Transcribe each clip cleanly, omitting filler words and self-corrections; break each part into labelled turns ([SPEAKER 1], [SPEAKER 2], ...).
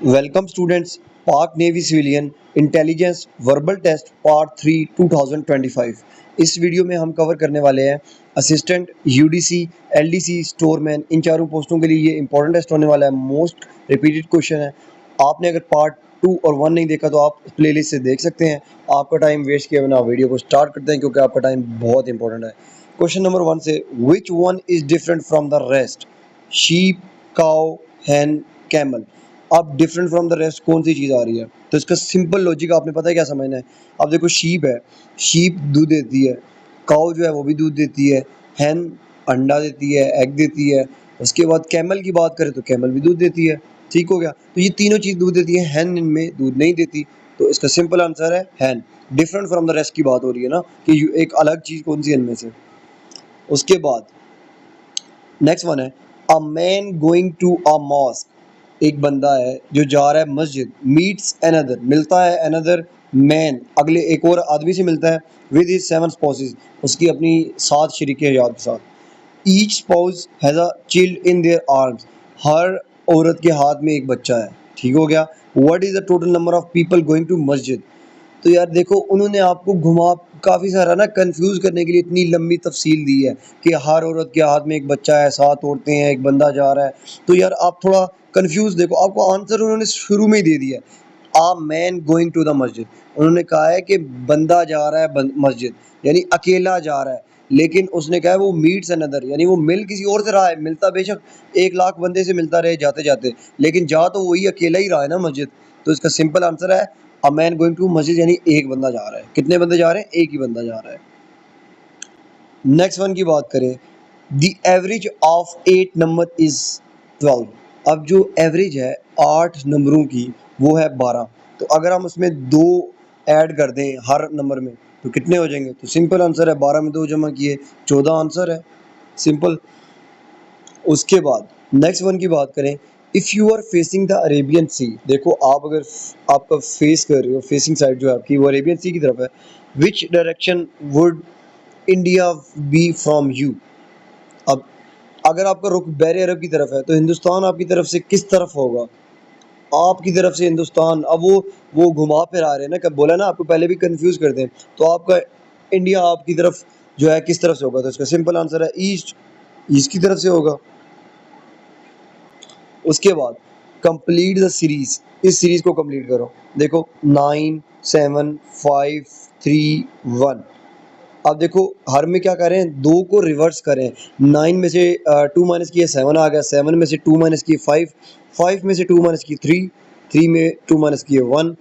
[SPEAKER 1] Welcome students, Pak navy civilian intelligence verbal test part 3 2025। इस video में हम कवर करने वाले हैं असिस्टेंट, यूडीसी, एलडीसी, स्टोरमैन। इन चारों पोस्टों के लिए ये इंपॉर्टेंट टेस्ट होने वाला है। मोस्ट रिपीटेड क्वेश्चन है। आपने अगर पार्ट 2 और 1 नहीं देखा तो आप प्लेलिस्ट से देख सकते हैं। आपका टाइम वेस्ट किए बिना वीडियो को स्टार्ट करते हैं क्योंकि आपका टाइम बहुत इंपॉर्टेंट है। क्वेश्चन नंबर 1 से, which one is different from the rest? Sheep, cow, hen, camel. अब डिफरेंट फ्रॉम द रेस्ट कौन सी चीज़ आ रही है? तो इसका सिंपल लॉजिक आपने पता है क्या समझना है। अब देखो, शीप है, शीप दूध देती है। काउ जो है वो भी दूध देती है। हैन अंडा देती है, एग देती है। उसके बाद कैमल की बात करें तो कैमल भी दूध देती है। ठीक हो गया। तो ये तीनों चीज़ दूध देती है, हैन इनमें दूध नहीं देती। तो इसका सिंपल आंसर है हैन। डिफरेंट फ्रॉम द रेस्ट की बात हो रही है ना, कि एक अलग चीज़ कौन सी है इनमें से। उसके बाद नेक्स्ट वन है, a man going to a mosque. एक बंदा है जो जा रहा है मस्जिद। मीट्स अनदर, मिलता है अनदर मैन, अगले एक और आदमी से मिलता है। विद हिज 7 स्पाउसेस, उसकी अपनी 7 शरीके हयात के साथ। Each spouse has a child in their arms, हर औरत के हाथ में एक बच्चा है। ठीक हो गया। What is the total number of people going to मस्जिद? तो यार देखो, उन्होंने आपको घुमा काफ़ी सारा ना कंफ्यूज करने के लिए इतनी लंबी तफसील दी है कि हर औरत के हाथ में एक बच्चा है, 7 औरतें हैं, एक बंदा जा रहा है। तो यार आप थोड़ा कंफ्यूज, देखो आपको आंसर उन्होंने शुरू में ही दे दिया है। A man going to the मस्जिद, उन्होंने कहा है कि बंदा जा रहा है मस्जिद, यानी अकेला जा रहा है। लेकिन उसने कहा है वो मीट्स अनदर, यानी वो मिल किसी और से रहा है। मिलता बेशक 1 लाख बंदे से मिलता रहे जाते जाते, लेकिन जा तो वही अकेला ही रहा है ना मस्जिद। तो इसका सिंपल आंसर है अ मैन गोइंग टू मस्जिद, यानी एक बंदा जा रहा है। कितने बंदे जा रहे हैं? एक ही बंदा जा रहा है। नेक्स्ट वन की बात करें, the average of 8 number is 12। अब जो एवरेज है 8 नंबरों की वो है 12। तो अगर हम उसमें 2 ऐड कर दें हर नंबर में तो कितने हो जाएंगे? तो सिंपल आंसर है 12 में 2 जमा किए 14 आंसर है। सिंपल। उसके बाद नेक्स्ट वन की बात करें, if you are facing the Arabian sea. देखो, आप अगर आपका फेस कर रहे हो, फेसिंग साइड जो है आपकी वो अरेबियन सी की तरफ है। Which direction would India be from you? अब अगर आपका रुख बैर अरब की तरफ है तो हिंदुस्तान आपकी तरफ से किस तरफ होगा? आपकी तरफ से हिंदुस्तान। अब वो घुमा फिर आ रहे हैं ना, कब बोला ना आपको पहले भी कंफ्यूज कर दें। तो आपका इंडिया आपकी तरफ जो है किस तरफ से होगा? तो इसका सिंपल आंसर है ईस्ट, ईस्ट की तरफ से होगा। उसके बाद कंप्लीट द सीरीज, इस सीरीज को कंप्लीट करो। देखो 9 7 5 3 1। अब देखो हर में क्या करें, 2 को रिवर्स करें। 9 में से 2 माइनस किए 7 आ गया, 7 में से 2 माइनस किए 5, 5 में से 2 माइनस किए 3, 3 में 2 माइनस किए 1।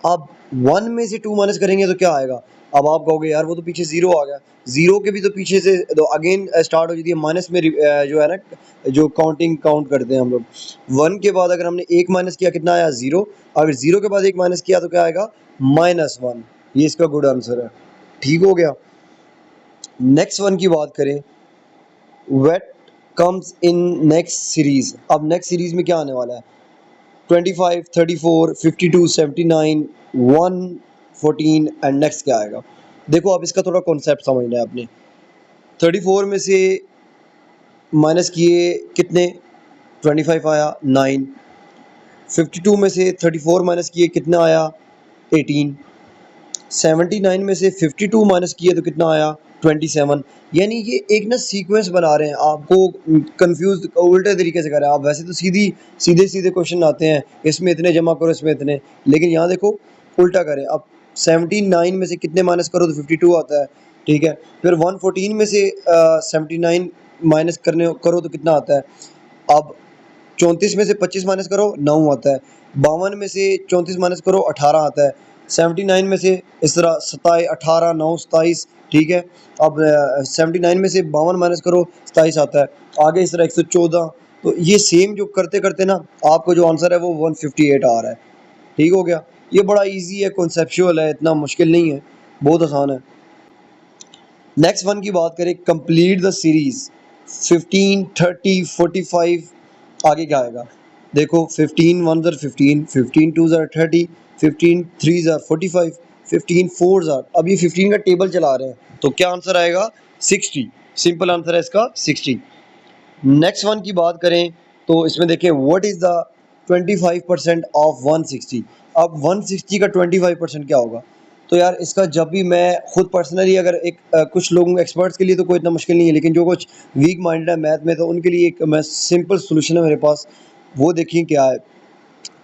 [SPEAKER 1] अब 1 में से 2 माइनस करेंगे तो क्या आएगा? अब आप कहोगे यार वो तो पीछे 0 आ गया। 0 के भी तो पीछे से तो अगेन स्टार्ट हो जाती है माइनस में। जो है ना, जो काउंटिंग काउंट करते हैं हम लोग, 1 के बाद अगर हमने 1 माइनस किया कितना आया? 0। अगर 0 के बाद 1 माइनस किया तो क्या आएगा? -1। ये इसका गुड आंसर है। ठीक हो गया। नेक्स्ट वन की बात करें, what comes in next series. अब नेक्स्ट सीरीज में क्या आने वाला है? 25 34 52 79 114 एंड नेक्स्ट क्या आएगा? देखो अब इसका थोड़ा कॉन्सेप्ट समझना है आपने। 34 में से माइनस किए कितने? 25 आया 9। 52 में से 34 माइनस किए कितना आया? 18। 79 में से 52 माइनस किए तो कितना आया? 27। यानी ये एक ना सीक्वेंस बना रहे हैं, आपको कंफ्यूज उल्टे तरीके से कर रहे हैं। आप वैसे तो सीधे सीधे क्वेश्चन आते हैं, इसमें इतने जमा करो इसमें इतने, लेकिन यहाँ देखो उल्टा करें। अब 79 में से कितने माइनस करो तो 52 आता है। ठीक है। फिर 114 में से 79 माइनस करने करो तो कितना आता है? अब 34 में से 25 माइनस करो 9 आता है। 52 में से 34 माइनस करो 18 आता है। 79 में से इस तरह 27 18 9 27। ठीक है। अब 79 में से 52 माइनस करो 27 आता है। आगे इस तरह 114। तो ये सेम जो करते करते ना आपको जो आंसर है वो 158 आ रहा है। ठीक हो गया। ये बड़ा इजी है, कॉन्सेप्चुअल है, इतना मुश्किल नहीं है, बहुत आसान है। नेक्स्ट वन की बात करें, कंप्लीट द सीरीज 15 30 45। आगे क्या आएगा? देखो 15 1 ज़र 15, 15 2 ज़र 30, 15 3 ज़र 45, 15 4 ज़र, अब ये 15 का टेबल चला रहे हैं तो क्या आंसर आएगा? 60। सिंपल आंसर है इसका 60। नेक्स्ट वन की बात करें तो इसमें देखें, व्हाट इज़ द 25% ऑफ 160। अब 160 का 25% क्या होगा? तो यार इसका जब भी मैं खुद पर्सनली अगर एक कुछ लोगों एक्सपर्ट्स के लिए तो कोई इतना मुश्किल नहीं है, लेकिन जो कुछ वीक माइंडेड है मैथ में तो उनके लिए एक मैं सिंपल सोल्यूशन है मेरे पास। वो देखिए क्या है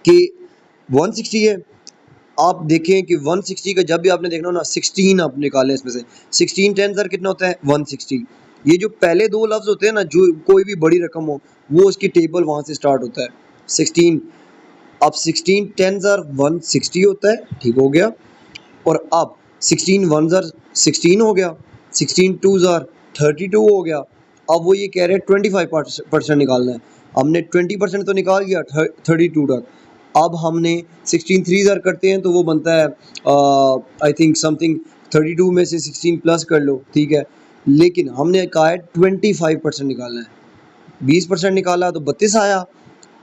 [SPEAKER 1] कि 160 है, आप देखें कि 160 का जब भी आपने देखना हो ना 16 आप निकालें इसमें से 16 10 सर कितना होता है 160। ये जो पहले दो लफ्ज होते हैं ना, जो कोई भी बड़ी रकम हो वो उसकी टेबल वहां से स्टार्ट होता है 16। अब 16 10 सर 160 होता है, ठीक हो गया। और अब 16 वन ज़र 16 हो गया, 16 टू ज़र 32 हो गया। अब वो ये कह रहे हैं 25% निकालना है, हमने 20% तो निकाल दिया 32 तक। अब हमने 16 थ्री ज़र करते हैं तो वो बनता है आई थिंक समथिंग 32 में से 16 प्लस कर लो, ठीक है। लेकिन हमने कहा है 25% निकालना है, 20% निकाला तो 32 आया।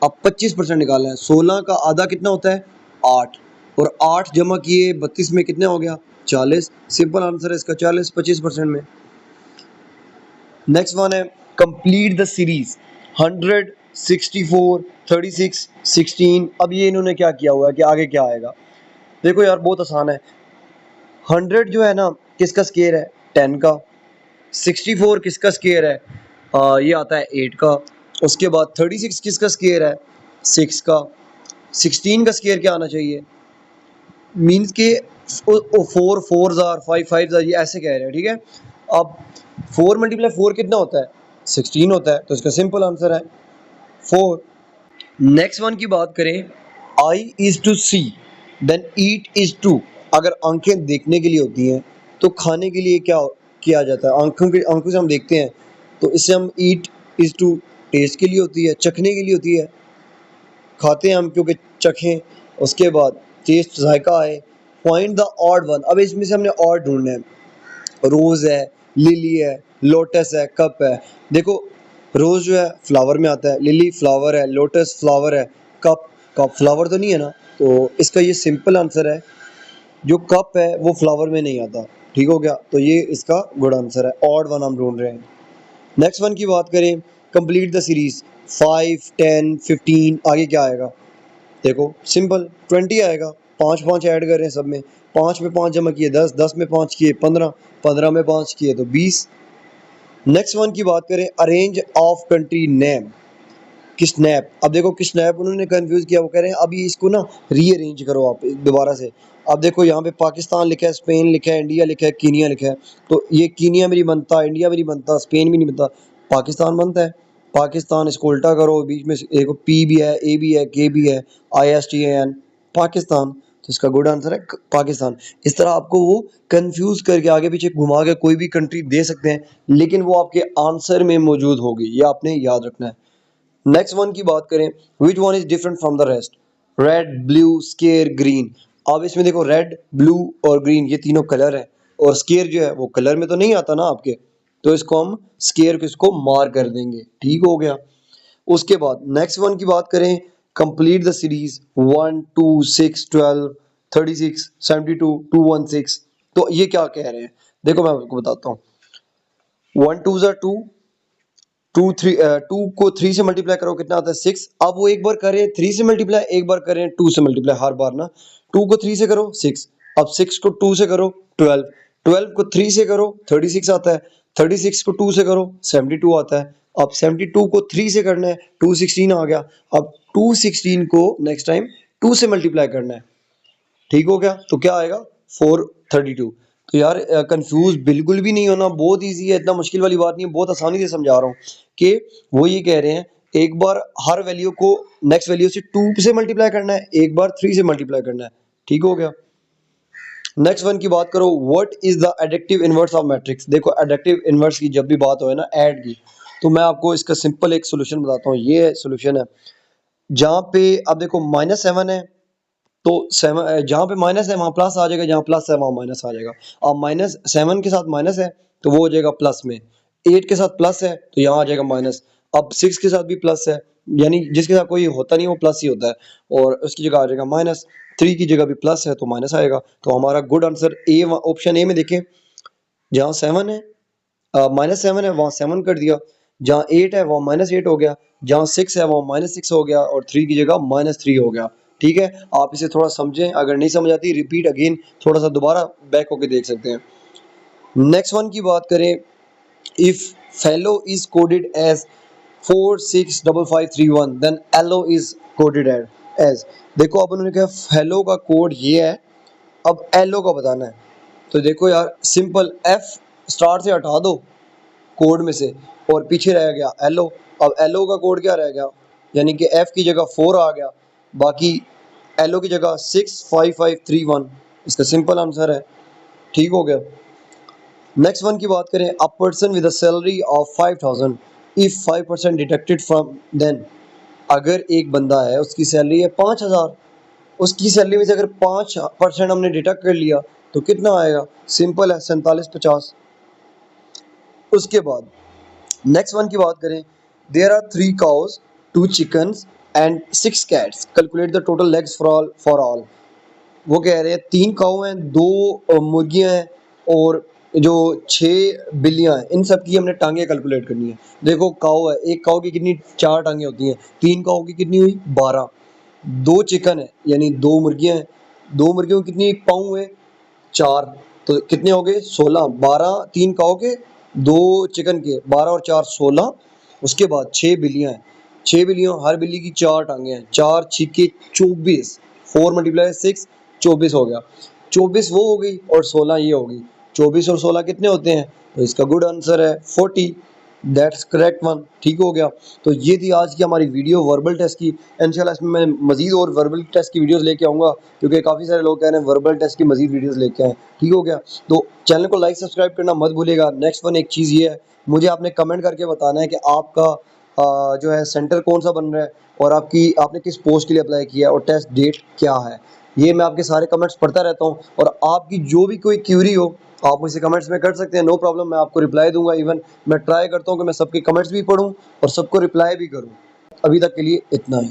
[SPEAKER 1] अब 25% निकालना है, 16 का आधा कितना होता है 8, और 8 जमा किए 32 में कितने हो गया 40। सिंपल आंसर है इसका 40 25% में। नेक्स्ट वन है कंप्लीट द सीरीज 100 64 36 16। अब ये इन्होंने क्या किया हुआ है कि आगे क्या आएगा। देखो यार बहुत आसान है। 100 जो है ना किसका स्केयर है 10 का। 64 किसका स्केयर है ये आता है 8 का। उसके बाद 36 किसका स्केयर है 6 का। 16 का स्केयर क्या आना चाहिए, मीन्स के 4 4 जार 5 5 जार ये ऐसे कह रहे हैं, ठीक है। अब 4 मल्टीप्लाई 4 कितना होता है 16 होता है, तो इसका सिंपल आंसर है 4। नेक्स्ट वन की बात करें, eye is to see then eat is to. अगर आंखें देखने के लिए होती हैं तो खाने के लिए क्या किया जाता है, आंखों से हम देखते हैं तो इससे हम ईट इज टू टेस्ट के लिए होती है, चखने के लिए होती है, खाते हैं हम क्योंकि चखें, उसके बाद टेस्ट जायका आए। फाइंड द ऑड वन, अब इसमें से हमने ऑड ढूंढना है। रोज़ है, लिली है, लोटस है, कप है। देखो रोज़ जो है फ्लावर में आता है, लिली फ्लावर है, लोटस फ्लावर है, कप कप फ्लावर तो नहीं है ना, तो इसका ये सिंपल आंसर है जो कप है वो फ्लावर में नहीं आता, ठीक हो गया। तो ये इसका गुड आंसर है, ऑड वन हम ढूंढ रहे हैं। नेक्स्ट वन की बात करें, कंप्लीट द सीरीज 5 10 15। आगे क्या आएगा, देखो सिंपल 20 आएगा, 5 5 ऐड कर रहे हैं सब में, 5 में 5 जमा किए 10, 10 में 5 किए 15, 15 में 5 किए तो 20। नेक्स्ट वन की बात करें, अरेंज ऑफ कंट्री नेम किस्नैप। अब देखो किस्नैप उन्होंने कंफ्यूज किया, वो कह रहे हैं अभी इसको ना रीअरेंज करो आप दोबारा से। अब देखो यहाँ पे पाकिस्तान लिखा है, स्पेन लिखा है, इंडिया लिखा है, कीनिया लिखा है, तो ये कीनिया भी नहीं बनता, इंडिया भी नहीं बनता, स्पेन भी नहीं बनता, पाकिस्तान बनता है। पाकिस्तान इसको उल्टा करो, बीच में एक पी भी है, ए भी है, के भी है, ISTAN पाकिस्तान, तो इसका गुड आंसर है पाकिस्तान। इस तरह आपको वो कंफ्यूज करके आगे पीछे घुमा के कोई भी कंट्री दे सकते हैं, लेकिन वो आपके आंसर में मौजूद होगी, ये आपने याद रखना है। नेक्स्ट वन की बात करें, विच one is different from the rest, red blue square green. अब इसमें देखो रेड ब्लू और ग्रीन ये तीनों कलर है, और स्केयर जो है वो कलर में तो नहीं आता ना आपके, तो इसको हम स्केयर को इसको मार कर देंगे, ठीक हो गया। उसके बाद नेक्स्ट वन की बात करें, कंप्लीट द सीरीज 1 2 6 12 36 72 216। तो ये क्या कह रहे हैं, देखो मैं आपको बताता हूँ। 1 2 ज़ा 2, 2 3 2 को 3 से मल्टीप्लाई करो कितना आता है 6। अब वो एक बार करें 3 से मल्टीप्लाई, एक बार करें 2 से मल्टीप्लाई, हर बार ना 2 को 3 से करो 6, अब 6 को 2 से करो 12, 12 को 3 से करो 36 आता है, 36 को 2 से करो 72 आता है। अब 72 को 3 से करना है 216 आ गया। अब 216 को नेक्स्ट टाइम 2 से मल्टीप्लाई करना है, ठीक हो गया, तो क्या आएगा 432। तो यार कंफ्यूज बिल्कुल भी नहीं होना, बहुत इजी है, इतना मुश्किल वाली बात नहीं है, बहुत आसानी से समझा रहा हूँ कि वो ये कह रहे हैं एक बार हर वैल्यू को नेक्स्ट वैल्यू से 2 से मल्टीप्लाई करना है, एक बार 3 से मल्टीप्लाई करना है, ठीक हो गया। नेक्स्ट वन की बात करो, what is the addictive inverse of matrix. देखो एडिक्टिव इनवर्स की जब भी बात हो ना ऐड की, तो मैं आपको इसका सिंपल एक सोल्यूशन बताता हूँ। ये सोल्यूशन है जहाँ पे अब देखो -7 है, तो 7 जहाँ पे माइनस है वहाँ प्लस आ जाएगा, जहाँ प्लस है वहाँ माइनस आ जाएगा। अब -7 के साथ माइनस है तो वो हो जाएगा प्लस में, 8 के साथ प्लस है तो यहाँ आ जाएगा माइनस। अब 6 के साथ भी प्लस है, यानी जिसके साथ कोई होता नहीं वो प्लस ही होता है, और उसकी जगह आ जाएगा माइनस। 3 की जगह भी प्लस है तो माइनस आएगा। तो हमारा good answer A, option A में देखें, जहाँ 7 है -7 है वहाँ 7 कर दिया, जहाँ 8 है वो -8 हो गया, जहाँ 6 है वो -6 हो गया और 3 की जगह -3 हो गया। ठीक है, आप इसे थोड़ा समझें, अगर नहीं समझ आती रिपीट अगेन थोड़ा सा दोबारा बैक होके देख सकते हैं। नेक्स्ट वन की बात करें, if fellow is coded as 465531 then hello is coded as. देखो अब उन्होंने कहा फेलो का कोड ये है, अब एलो का बताना है। तो देखो यार सिंपल, एफ स्टार्ट से हटा दो कोड में से और पीछे रह गया एलो। अब एलो का कोड क्या रह गया, यानी कि एफ की जगह 4 आ गया, बाकी एलो की जगह 65531। इसका सिंपल आंसर है। ठीक हो गया। नेक्स्ट वन की बात करें, a person with a salary of 5000 if 5% deducted from then. अगर एक बंदा है उसकी सैलरी है 5000, उसकी सैलरी में से अगर 5% हमने डिडक्ट कर लिया तो कितना आएगा, सिंपल है 4750। उसके बाद नेक्स्ट वन की बात करें, there are 3 cows, 2 chickens and 6 cats, calculate the total legs for all. वो कह रहे हैं 3 काऊ हैं, 2 मुर्गियां हैं और जो 6 बिल्लियां हैं, इन सब की हमने टांगे कैलकुलेट करनी है। देखो काऊ है, एक काऊ की कितनी 4 टांगे होती हैं, 3 काऊ की कितनी हुई 12, 2 चिकन है यानी 2 मुर्गियां हैं, 2 मुर्गियों की कितनी पाँव हुए 4, तो कितने हो गए 16, 12 3 काऊ के 2 चिकन के 12 और 4 16। उसके बाद 6 बिल्लियां हैं, 6 बिल्लियों हर बिल्ली की 4 टांगे हैं, 4 छिके 24, 4 मल्टीप्लाई 6 24 हो गया, 24 वो हो गई और 16 ये होगी, 24 और 16 कितने होते हैं, तो इसका गुड आंसर है 40। That's correct one. ठीक हो गया। तो ये थी आज की हमारी वीडियो वर्बल टेस्ट की। इंशाल्लाह इसमें मैं मजीद और वर्बल टेस्ट की वीडियोस लेके आऊँगा, क्योंकि काफ़ी सारे लोग कह रहे हैं वर्बल टेस्ट की मजीद वीडियोस लेके आएँ। ठीक हो गया। तो चैनल को लाइक सब्सक्राइब करना मत भूलिएगा। नेक्स्ट वन एक चीज़ ये है, मुझे आपने कमेंट करके बताना है कि आपका जो है सेंटर कौन सा बन रहा है और आपने किस पोस्ट के लिए अप्लाई किया है और टेस्ट डेट क्या है। ये मैं आपके सारे कमेंट्स पढ़ता रहता हूँ और आपकी जो भी कोई क्यूरी हो आप मुझसे कमेंट्स में कर सकते हैं, नो प्रॉब्लम, मैं आपको रिप्लाई दूंगा। इवन मैं ट्राई करता हूँ कि मैं सबके कमेंट्स भी पढूं और सबको रिप्लाई भी करूँ। अभी तक के लिए इतना ही।